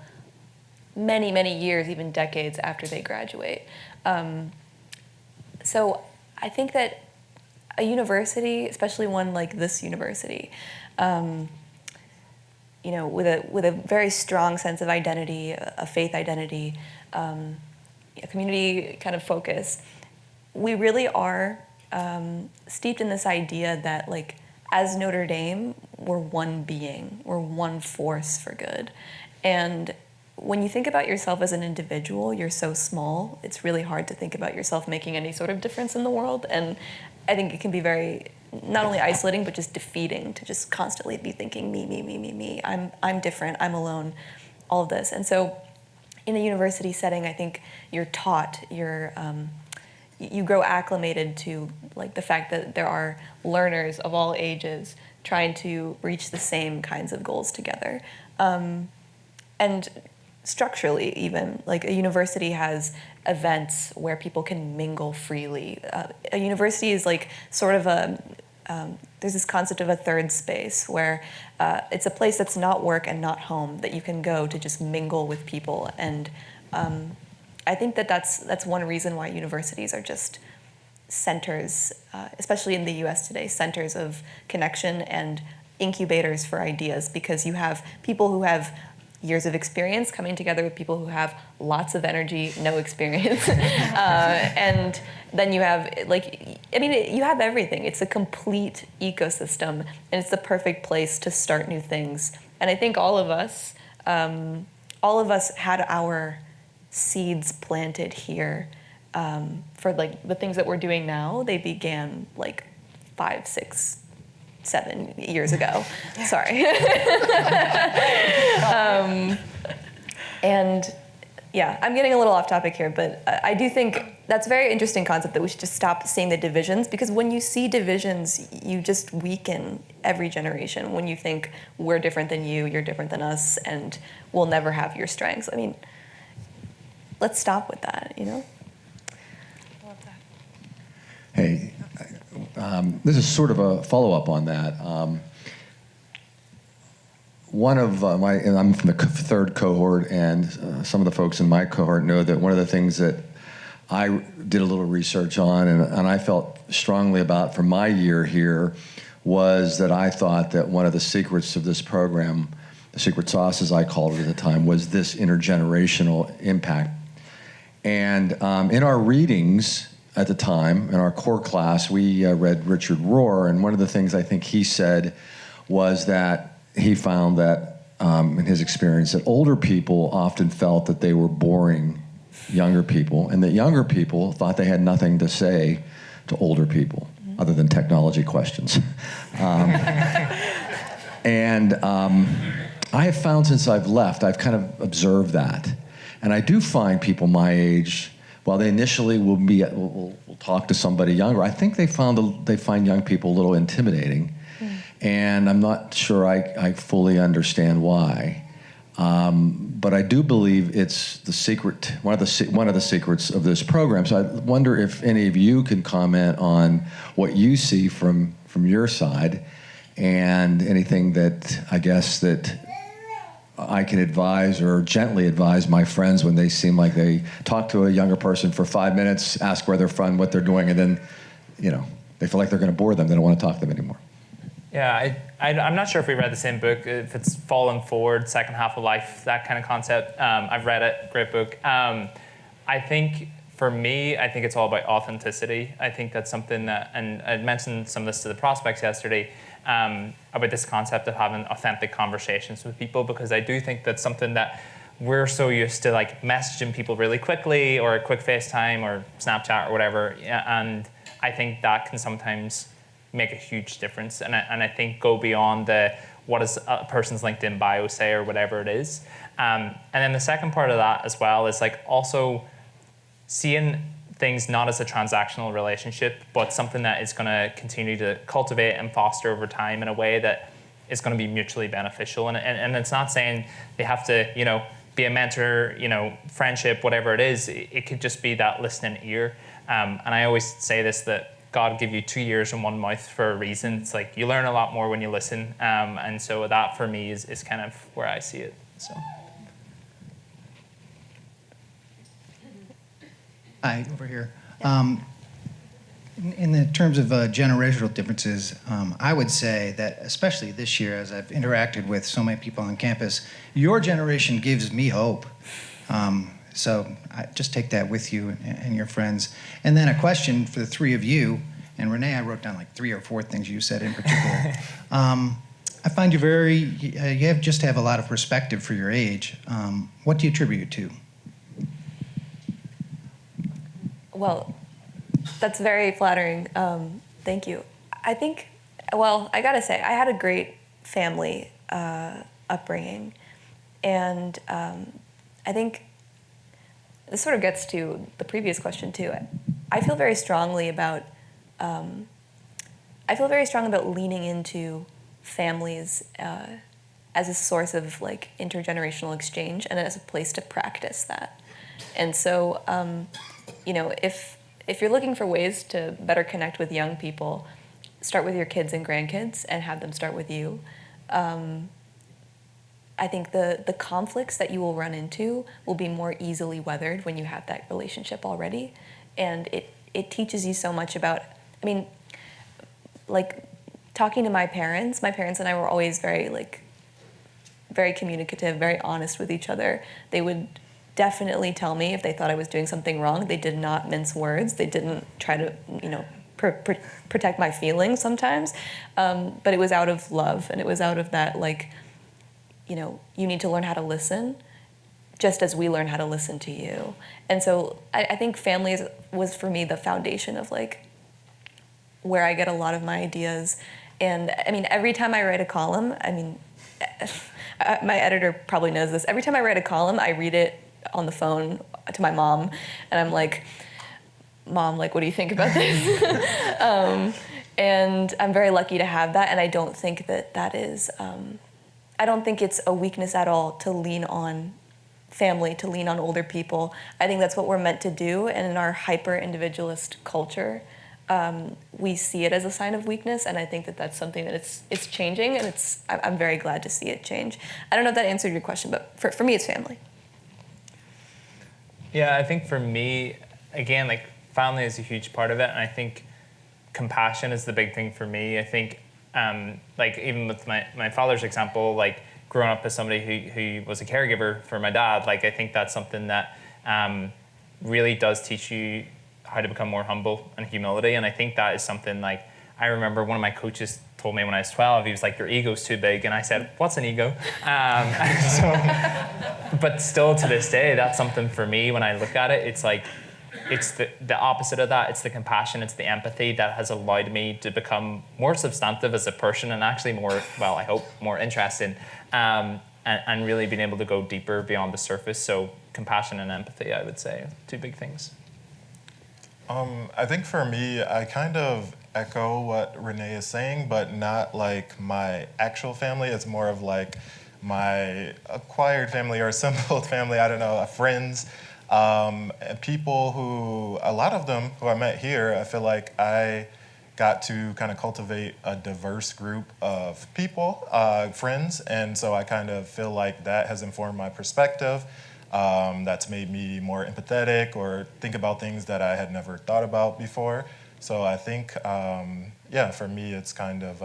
many, many years, even decades after they graduate. So I think that a university, especially one like this university, with a very strong sense of identity, a faith identity, community kind of focus, we really are steeped in this idea that, like, as Notre Dame, we're one being, we're one force for good. And when you think about yourself as an individual, you're so small, it's really hard to think about yourself making any sort of difference in the world. And I think it can be very, not only isolating, but just defeating to just constantly be thinking, me. I'm different, I'm alone, all of this. And so in a university setting, I think you're taught, you grow acclimated to, like, the fact that there are learners of all ages trying to reach the same kinds of goals together. And structurally, even, like, a university has events where people can mingle freely. A university is like sort of there's this concept of a third space where it's a place that's not work and not home, that you can go to just mingle with people. And I think that's one reason why universities are just centers, especially in the US today, centers of connection and incubators for ideas, because you have people who have years of experience coming together with people who have lots of energy, no experience. And then you have, like, I mean, you have everything. It's a complete ecosystem, and it's the perfect place to start new things. And I think all of us had our seeds planted here for, like, the things that we're doing now. They began like 5, 6, 7 years ago. Sorry. And yeah, I'm getting a little off topic here, but I do think that's a very interesting concept, that we should just stop seeing the divisions, because when you see divisions, you just weaken every generation. When you think we're different than you, you're different than us, and we'll never have your strengths. I mean, let's stop with that, you know? I love that. Hey, this is sort of a follow-up on that. One of and I'm from the third cohort, and some of the folks in my cohort know that one of the things that I did a little research on and I felt strongly about for my year here was that I thought that one of the secrets of this program, the secret sauce as I called it at the time, was this intergenerational impact. And in our readings at the time, in our core class, we read Richard Rohr, and one of the things I think he said was that he found that, in his experience, that older people often felt that they were boring younger people, and that younger people thought they had nothing to say to older people other than technology questions. And I have found since I've left, I've kind of observed that. And I do find people my age, while they initially will talk to somebody younger, I think they find young people a little intimidating. And I'm not sure I fully understand why. But I do believe it's the secret, one of the secrets of this program. So I wonder if any of you can comment on what you see from your side, and anything that I guess that I can advise or gently advise my friends when they seem like they talk to a younger person for 5 minutes, ask where they're from, what they're doing, and then, they feel like they're going to bore them. They don't want to talk to them anymore. Yeah, I'm not sure if we read the same book, if it's Fallen Forward, Second Half of Life, that kind of concept. I've read it, great book. I think for me, I think it's all about authenticity. I think that's something that, and I mentioned some of this to the prospects yesterday, about this concept of having authentic conversations with people, because I do think that's something that we're so used to, like, messaging people really quickly, or a quick FaceTime or Snapchat or whatever, and I think that can sometimes make a huge difference, and I think go beyond what does a person's LinkedIn bio say or whatever it is. And then the second part of that as well is, like, also seeing things not as a transactional relationship, but something that is going to continue to cultivate and foster over time in a way that is going to be mutually beneficial. And it's not saying they have to, be a mentor, friendship, whatever it is. It could just be that listening ear. And I always say this, that God give you 2 ears and 1 mouth for a reason. It's like you learn a lot more when you listen. And so that for me is kind of where I see it. So. Hi, over here. In the terms of generational differences, I would say that especially this year, as I've interacted with so many people on campus, your generation gives me hope. So just take that with you and your friends. And then a question for the three of you, and Renee, I wrote down like 3 or 4 things you said in particular. I find you just have a lot of perspective for your age. What do you attribute it to? Well, that's very flattering. Thank you. I think, well, I gotta say, I had a great family upbringing. And I think this sort of gets to the previous question too. I feel very strongly about leaning into families as a source of like intergenerational exchange and as a place to practice that. And so, you know, if you're looking for ways to better connect with young people, start with your kids and grandkids and have them start with you. I think the conflicts that you will run into will be more easily weathered when you have that relationship already. And it teaches you so much about, I mean, like talking to my parents and I were always very communicative, very honest with each other. They would definitely tell me if they thought I was doing something wrong. They did not mince words. They didn't try to, you know, protect my feelings sometimes. But it was out of love, and it was out of that, like, you know, you need to learn how to listen just as we learn how to listen to you. And so I think family was for me the foundation of like where I get a lot of my ideas. And I mean, every time I write a column, I mean, my editor probably knows this. Every time I write a column, I read it on the phone to my mom, and I'm like, Mom, like, what do you think about this? And I'm very lucky to have that, and I don't think that is, I don't think it's a weakness at all to lean on family, to lean on older people. I think that's what we're meant to do, and in our hyper-individualist culture, we see it as a sign of weakness, and I think that that's something that it's changing, and I'm very glad to see it change. I don't know if that answered your question, but for me, it's family. Yeah, I think for me, again, like family is a huge part of it, and I think compassion is the big thing for me. I think, like even with my father's example, like growing up as somebody who was a caregiver for my dad, like I think that's something that really does teach you how to become more humble and humility. And I think that is something, like, I remember one of my coaches told me when I was 12, he was like, your ego's too big. And I said, what's an ego? But still to this day, that's something for me when I look at it, it's like, it's the opposite of that. It's the compassion, it's the empathy that has allowed me to become more substantive as a person and actually more, well, I hope, more interesting, and really being able to go deeper beyond the surface. So compassion and empathy, I would say, two big things. I think for me, I kind of echo what Renee is saying, but not like my actual family. It's more of like my acquired family or assembled family, I don't know, friends, people who, a lot of them who I met here, I feel like I got to kind of cultivate a diverse group of people, friends, and so I kind of feel like that has informed my perspective. That's made me more empathetic or think about things that I had never thought about before. So I think, yeah, for me, it's kind of,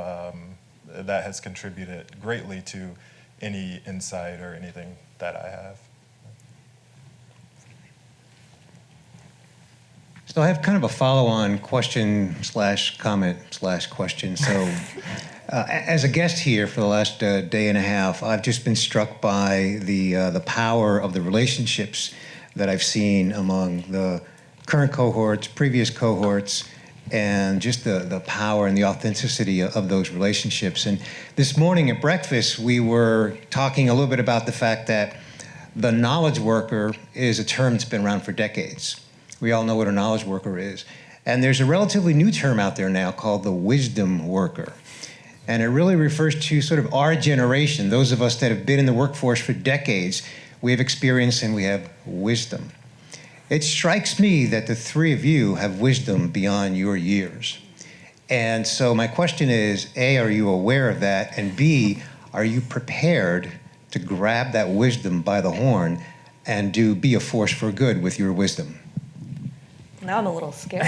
that has contributed greatly to any insight or anything that I have. So I have kind of a follow-on question/comment/question. So as a guest here for the last day and a half, I've just been struck by the power of the relationships that I've seen among the current cohorts, previous cohorts, and just the power and the authenticity of those relationships. And this morning at breakfast, we were talking a little bit about the fact that the knowledge worker is a term that's been around for decades. We all know what a knowledge worker is. And there's a relatively new term out there now called the wisdom worker. And it really refers to sort of our generation, those of us that have been in the workforce for decades. We have experience and we have wisdom. It strikes me that the three of you have wisdom beyond your years. And so my question is, A, are you aware of that? And B, are you prepared to grab that wisdom by the horn and be a force for good with your wisdom? Now I'm a little scared.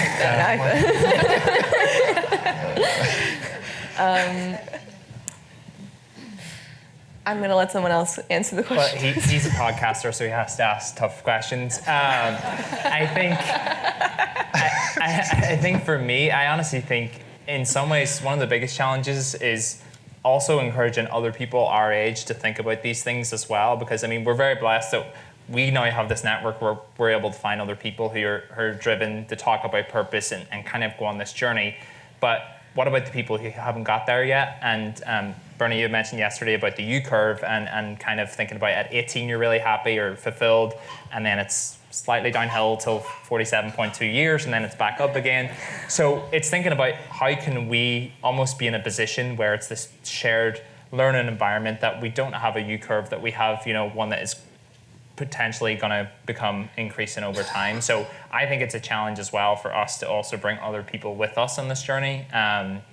I'm going to let someone else answer the Well, question. he's a podcaster, so he has to ask tough questions. I think for me, I honestly think in some ways one of the biggest challenges is also encouraging other people our age to think about these things as well. Because I mean, we're very blessed that we now have this network where we're able to find other people who are driven to talk about purpose and kind of go on this journey. But what about the people who haven't got there yet? And Bernie, you mentioned yesterday about the U-curve and kind of thinking about at 18 you're really happy or fulfilled, and then it's slightly downhill till 47.2 years, and then it's back up again. So it's thinking about how can we almost be in a position where it's this shared learning environment that we don't have a U-curve, that we have, you know, one that is potentially going to become increasing over time. So I think it's a challenge as well for us to also bring other people with us on this journey.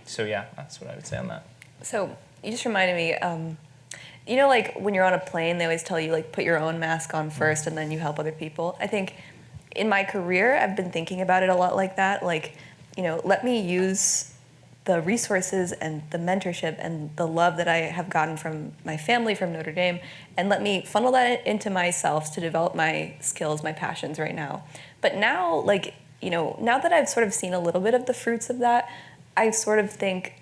So yeah, that's what I would say on that. So you just reminded me, you know, like when you're on a plane, they always tell you like put your own mask on first and then you help other people. I think in my career, I've been thinking about it a lot like that. Like, you know, let me use the resources and the mentorship and the love that I have gotten from my family, from Notre Dame, and let me funnel that into myself to develop my skills, my passions right now. But now, like, you know, now that I've sort of seen a little bit of the fruits of that, I sort of think,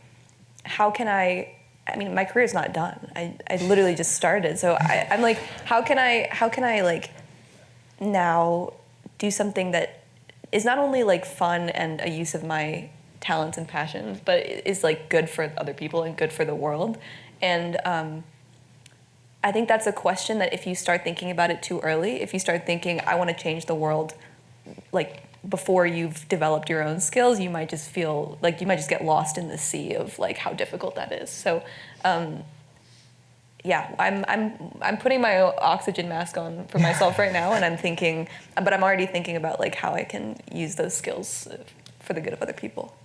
how can I mean, my career's not done. I literally just started. So I'm like, how can I like now do something that is not only like fun and a use of my talents and passions, but is like good for other people and good for the world. And I think that's a question that if you start thinking about it too early, if you start thinking, I want to change the world, like before you've developed your own skills, you might just feel like you might just get lost in the sea of like how difficult that is. So yeah, I'm putting my oxygen mask on for myself right now, and I'm thinking, but I'm already thinking about like how I can use those skills for the good of other people.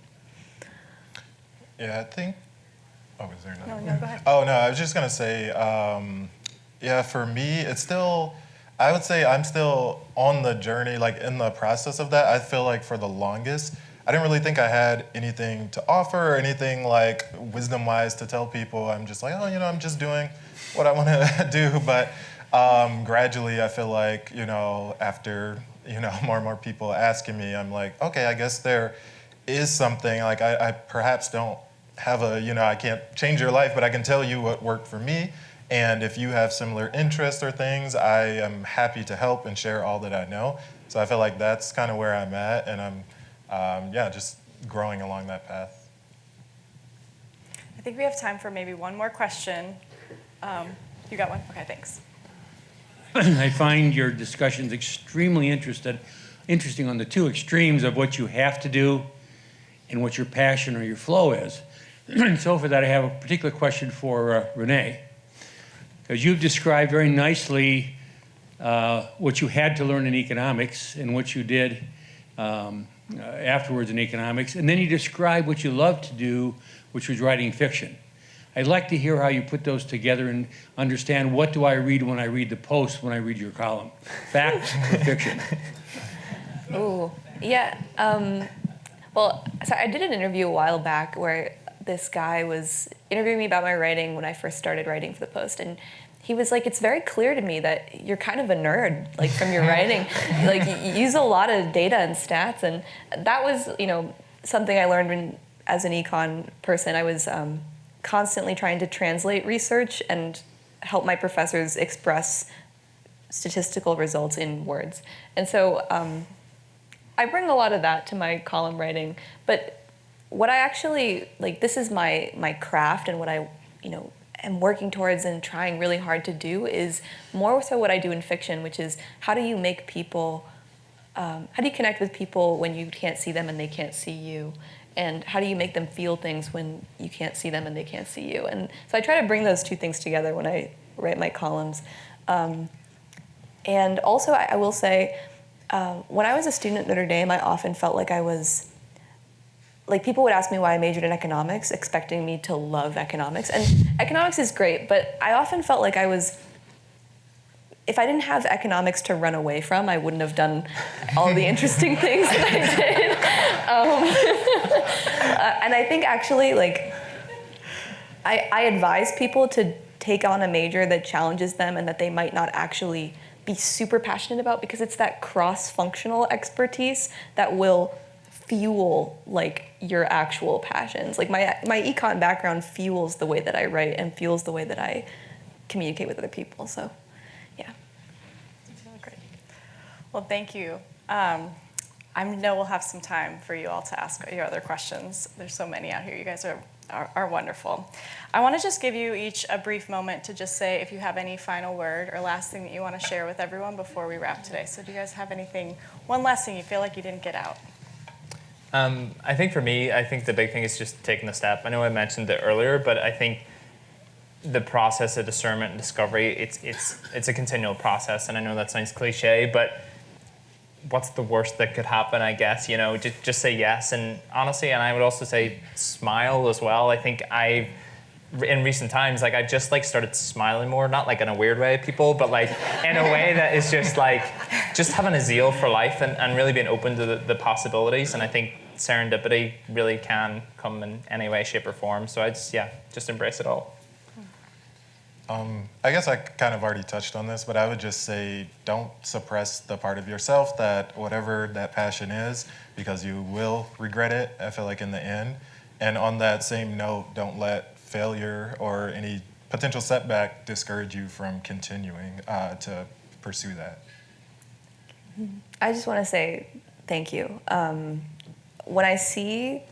Yeah, I think. Oh, is there another? No, go ahead. Oh no, I was just gonna say, yeah, for me, it's still. I would say I'm still on the journey, like in the process of that. I feel like for the longest, I didn't really think I had anything to offer or anything like wisdom-wise to tell people. I'm just like, oh, you know, I'm just doing what I want to do. But gradually, I feel like, you know, after, you know, more and more people asking me, I'm like, okay, I guess there is something. Like I perhaps don't have a, you know, I can't change your life, but I can tell you what worked for me. And if you have similar interests or things, I am happy to help and share all that I know. So I feel like that's kind of where I'm at, and I'm, yeah, just growing along that path. I think we have time for maybe one more question. You got one? Okay, thanks. I find your discussions extremely interesting on the two extremes of what you have to do and what your passion or your flow is. So for that, I have a particular question for Renee. Because you've described very nicely what you had to learn in economics and what you did afterwards in economics. And then you described what you loved to do, which was writing fiction. I'd like to hear how you put those together and understand what do I read when I read the Post, when I read your column. Fact or fiction? Oh, yeah. Well, so I did an interview a while back where this guy was interviewing me about my writing when I first started writing for the Post, and he was like, it's very clear to me that you're kind of a nerd, like from your writing. Like you use a lot of data and stats, and that was, you know, something I learned as an econ person. I was constantly trying to translate research and help my professors express statistical results in words. And so I bring a lot of that to my column writing, but what I actually, like, this is my craft, and what I, you know, am working towards and trying really hard to do is more so what I do in fiction, which is how do you make people, how do you connect with people when you can't see them and they can't see you? And how do you make them feel things when you can't see them and they can't see you? And so I try to bring those two things together when I write my columns. And also, I will say, when I was a student at Notre Dame, I often felt like I was, like, people would ask me why I majored in economics, expecting me to love economics. And economics is great, but I often felt like I was, if I didn't have economics to run away from, I wouldn't have done all the interesting things that I did. And I think actually, like, I advise people to take on a major that challenges them and that they might not actually be super passionate about, because it's that cross-functional expertise that will fuel like your actual passions. Like my econ background fuels the way that I write and fuels the way that I communicate with other people. So, yeah. Great. Well, thank you. I know we'll have some time for you all to ask your other questions. There's so many out here. You guys are wonderful. I want to just give you each a brief moment to just say if you have any final word or last thing that you want to share with everyone before we wrap today. So do you guys have anything, one last thing you feel like you didn't get out? I think for me, I think the big thing is just taking the step. I know I mentioned it earlier, but I think the process of discernment and discovery, it's a continual process. And I know that sounds cliche, but what's the worst that could happen, I guess? You know, just say yes. And honestly, and I would also say smile as well. I think in recent times, like I've just like started smiling more, not like in a weird way at people, but like in a way that is just like, just having a zeal for life and really being open to the possibilities. And I think serendipity really can come in any way, shape or form. So I just embrace it all. I guess I kind of already touched on this, but I would just say don't suppress the part of yourself that whatever that passion is, because you will regret it, I feel like, in the end. And on that same note, don't let failure or any potential setback discourage you from continuing to pursue that. I just want to say thank you. When I see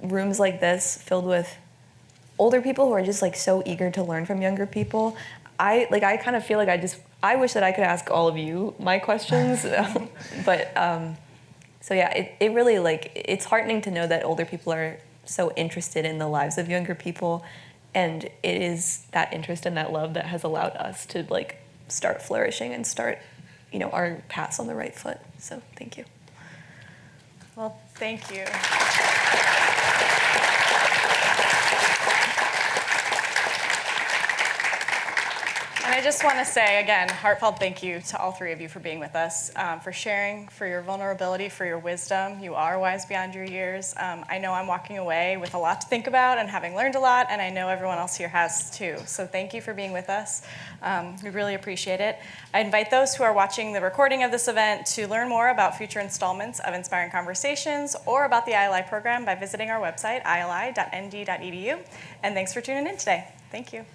rooms like this filled with older people who are just like so eager to learn from younger people, I kind of feel like I wish that I could ask all of you my questions. But so yeah, it really like, it's heartening to know that older people are so interested in the lives of younger people, and it is that interest and that love that has allowed us to like start flourishing and start, you know, our paths on the right foot. So thank you. Well, thank you. And I just want to say, again, heartfelt thank you to all three of you for being with us, for sharing, for your vulnerability, for your wisdom. You are wise beyond your years. I know I'm walking away with a lot to think about and having learned a lot, and I know everyone else here has too. So thank you for being with us. We really appreciate it. I invite those who are watching the recording of this event to learn more about future installments of Inspiring Conversations or about the ILI program by visiting our website, ili.nd.edu. And thanks for tuning in today. Thank you.